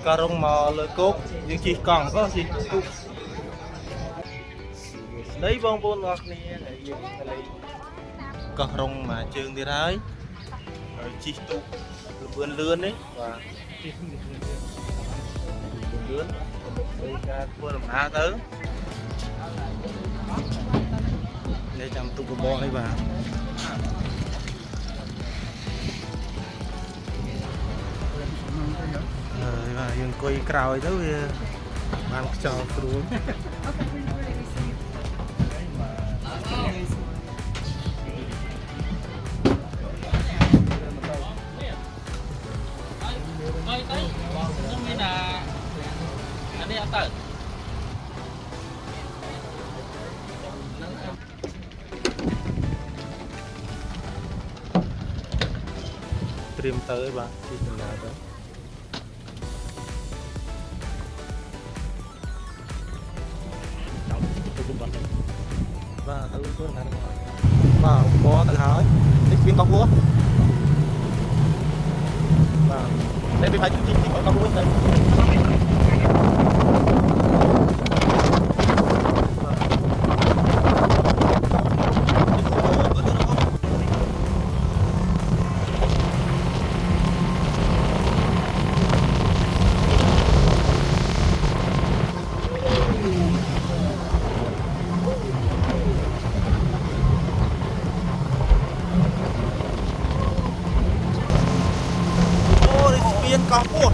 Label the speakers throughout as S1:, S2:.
S1: có rong mò lơ cốt nhưng chỉ còn có gì đấy bông bông ngọt nè có rong mà trường thì đấy rồi chỉ tụ vươn lươn đấy và vươn lươn đây ca cua làm đá tới để chăm tụ cái bò đấy bà và dương coi cào đó bạn cho luôn tìm tới bạn đi từ nào đó và tự có là và có tự hỏi thích viên tóc vua và đây bị phải chịu chịu tóc vua đây có cột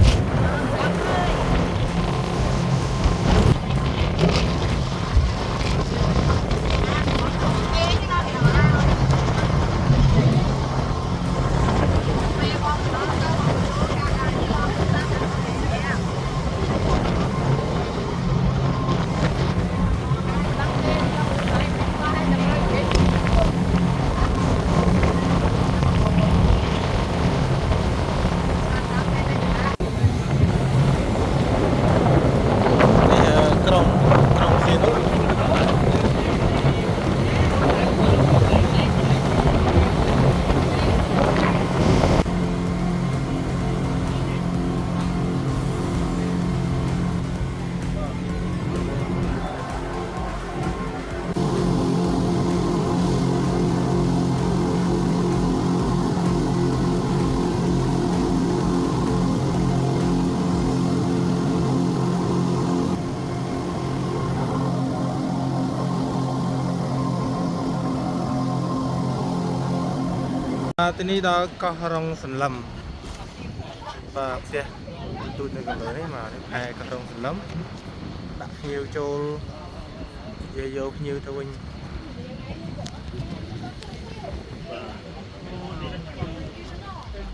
S1: ទីនេះដល់កោះរងសន្លឹមបាទផ្ទះទូទៅកន្លែងនេះមកផែកោះរងសន្លឹមដាក់ភ្ញៀវចូលយកភ្ញៀវទៅវិញ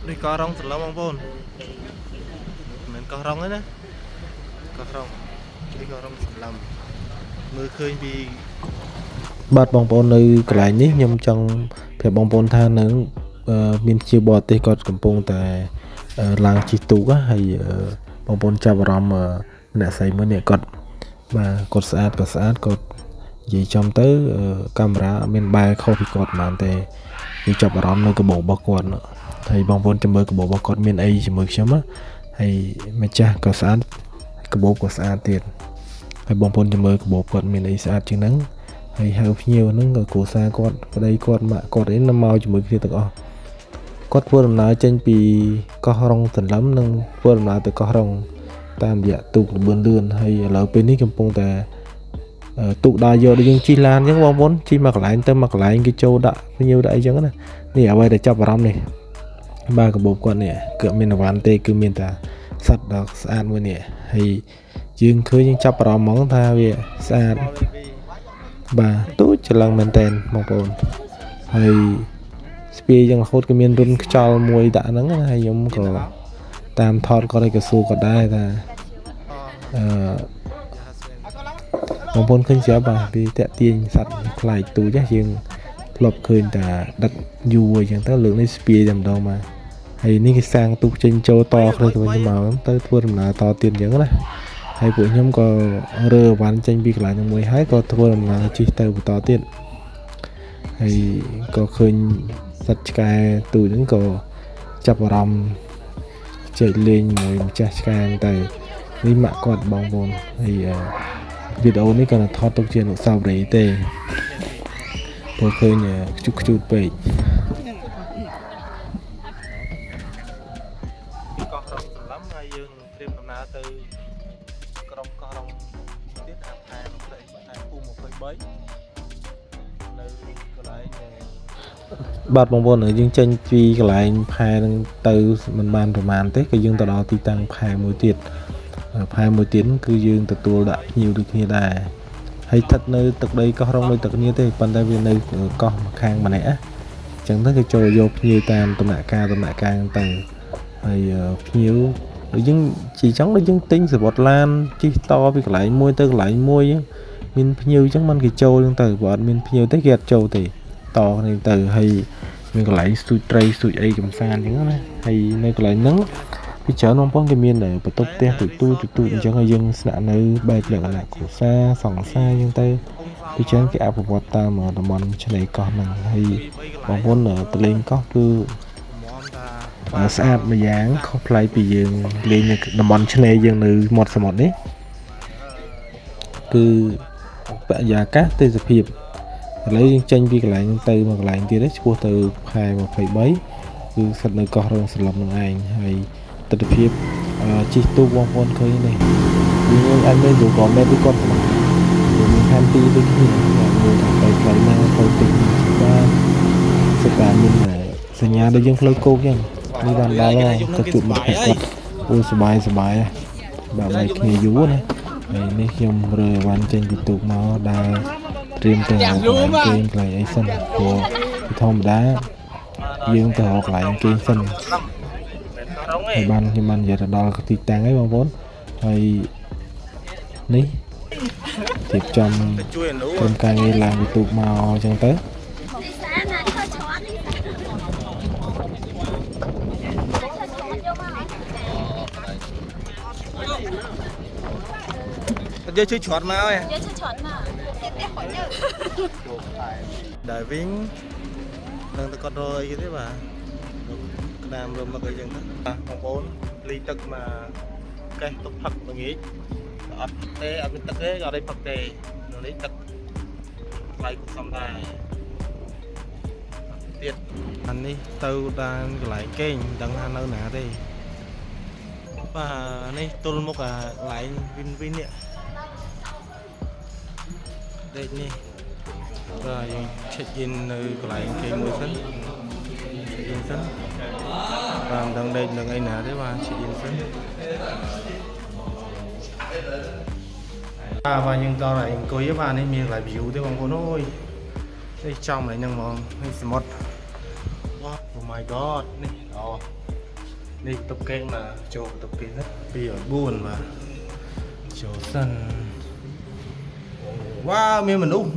S1: នេះកោះរងសន្លឹមបងប្អូនមិនមែនកោះរងទេណាកោះរងនេះកោះរងសន្លឹមមើលឃើញពីបាទបងប្អូននៅកន្លែងនេះខ្ញុំចង់ប្រាប់បងប្អូនថានៅមានជាបរទេសគាត់កំពុងតែឡើងជិះទូកហើយបងប្អូនចាប់អារម្មណ៍អ្នកស្រីមួយនេះគាត់បាទគាត់ស្អាតគាត់និយាយចំទៅកាមេរ៉ាអត់មានបែរខុសពីគាត់ប៉ុន្មានទេនិយាយចាប់អារម្មណ៍នៅកាបូបរបស់គាត់ហើយបងប្អូនចាំមើលកាបូបរបស់គាត់មានអីជាមួយខ្ញុំហើយម្ចាស់ក៏ស្អាតកាបូបក៏ស្អាតទៀតហើយបងប្អូនចាំមើលកាបូបគាត់មានអីស្អាតជាងហ្នឹងហើយហៅភ្ញៀវហ្នឹងក៏គ្រួសារគាត់ប្តីគាត់ម៉ាក់គាត់អីនៅមកជាមួយគ្នាទាំងអស់គាត់ធ្វើដំណើរចេញពីកោះរងសន្លឹមនិងធ្វើដំណើរទៅកោះរងតាមរយៈទូកលបឿនលឿនហើយឥឡូវពេលនេះកំពុងតែទូកដើរយកដូចយើងជិះឡានអញ្ចឹងបងប្អូនជិះមកកន្លែងទៅមកកន្លែងគេចូលដាក់ភ្ញៀវដាក់អីចឹងណានេះអ្វីដែលចាប់អារម្មណ៍នេះបាទកាបូបគាត់នេះគឺមានអវ៉ាន់ទេគឺមានតែសត្វដ៏ស្អាតមួយនេះហើយយើងឃើញយើងចាប់អារម្មណ៍ហ្មងថាវាស្អាតបាទទូចច្រឡឹងមែនតើបងប្អូនហើយស្ពាយយ៉ាងរហូតក៏មានរុនខ្យល់មួយដាក់ហ្នឹងហើយខ្ញុំក៏តាមថតគាត់ឲ្យក៏សួរគាត់ដែរថាបងប្អូនឃើញស្រាប់បាទវាតាក់ទាញសត្វខ្លាចទូចយើងធ្លាប់ឃើញតែដឹកយូរអញ្ចឹងទៅលើកនេះស្ពាយតែម្ដងមកហើយនេះគេសាងទូកចេញចូលតគ្នាទៅវិញមកទៅធ្វើដំណើរតទៀតអញ្ចឹងណាហើយពួកខ្ញុំក៏រើអវ៉ាន់ចេញពីកន្លែងហ្នឹងមួយហើយក៏ធ្វើដំណើរជិះទៅបន្តទៀតហើយក៏ឃើញសត្វឆ្កែទូចហ្នឹងក៏ចាប់អារម្មណ៍
S2: chạy lên mùi chả càng tại đi mạ quạt bóng bồn thì video này còn là thọ tục chuyện của sau đấy tê tôi khơi nhờ chút chút vậy
S1: កោះរងសន្លឹមហើយយើងត្រៀមដំណើរទៅក្រុមកោះរងទៀតតាមខែ23ខែភូមិ23នៅកន្លែង បាទបងប្អូនយើងចេញពីកន្លែងផែនឹងទៅមិនបានប្រហែលទេក៏យើងទៅដល់ទីតាំងផែមួយទៀតគឺយើងទទួលដាក់ភ្ញៀវដូចគ្នាដែរហើយស្ថិតនៅទឹកដីកោះរងនៅទឹកគ្នាទេប៉ុន្តែវានៅកោះម្ខាងម្នាក់អញ្ចឹងទៅគេចូលយកភ្ញៀវតាមដំណាក់កាលទៅហើយភ្ញៀវដូចយើងជីចង់ដូចយើងទិញសវត្តឡានជិះតពីកន្លែងមួយទៅកន្លែងមួយមានភ្ញៀវអញ្ចឹងមិនគេចូលអញ្ចឹងទៅបើអត់មានភ្ញៀវទេគេអត់ចូលទេតនេះទៅហើយមានកន្លែងស្ទូចត្រីស្ទូចអីកំសាន្តអញ្ចឹងណាហើយនៅកន្លែងហ្នឹងពីច្រើនបងប្អូនគេមានបន្ទប់ផ្ទះទូចអញ្ចឹងហើយយើងស្នាក់នៅបែបលក្ខណៈគ្រួសារសង្សារអញ្ចឹងទៅពីច្រើនគេអភិវឌ្ឍតាមតំបន់ឆ្នេរកោះហ្នឹងហើយបងប្អូនទៅលេងកោះគឺស្អាតម្យ៉ាងខុសប្លែកពីយើងលេងនៅតំបន់ឆ្នេរយើងនៅមាត់សមុទ្រនេះគឺបរិយាកាសទេសភាពឥឡូវយើងចេញពីកន្លែងទៅមកកន្លែងទៀតឆ្ពោះទៅខែ23គឺស្ថិតនៅកោះរងសន្លឹមនឹងឯងហើយទស្សនភាពជិះទូកបងប្អូនឃើញនេះយើងអាចមើលទូកក៏មានពីគាត់មានផែនទីដូចគ្នាមើលថាទៅផ្លូវណាទៅទីបានសកាមានសញ្ញាដូចយើងផ្លូវគោកអញ្ចឹងនេះបានដល់ទៅជួបមិត្តភក្តិគាត់អូសប្បាយបាទបាយគ្នាយូរណាហើយនេះខ្ញុំរើអីវ៉ាន់ចេញពីទូកមកដើរត្រៀមទៅរកកន្លែងគេងកន្លែងអីសិនព្រោះធម្មតាយើងទៅរកកន្លែងគេងសិនហើយបានខ្ញុំបាននិយាយទៅដល់ទីតាំងហើយបងប្អូនហើយនេះរៀបចំក្រុមការងារឡើងពីទូកមកអញ្ចឹងទៅយើងជួយច្រត់មកហើយដែលវិញនឹងទៅគាត់រយគេទេបាទក្តាមរមឹកអីចឹងទៅបងប្អូនលីទឹកមកកេះទុកផឹកល្ងាចអត់ទេអត់មានទឹកទេអត់ได้ផឹកទេនៅនេះទឹកថ្លៃគ្រប់សំដែរទៀតអានេះទៅដល់កន្លែងគេងមិនដឹងថានៅណាទេបាទនេះទល់មុខអាកន្លែងវិននេះដេកនេះបាទយើង check in នៅកន្លែងគេមួយសិន check in សិនបាទមិនដឹងដេកនឹងអីណាទេបាទ check in សិនបាទយើងដល់ហើយអង្គុយបាទនេះមានកន្លែង view ទេបងប្អូនអើយនេះចំកន្លែងហ្នឹងហ្មងនេះសមុទ្របាទ oh my god នេះនេះតុបគេងមកចូលតុបគេងណា204បាទចូលសិន wow មានមនុស្ស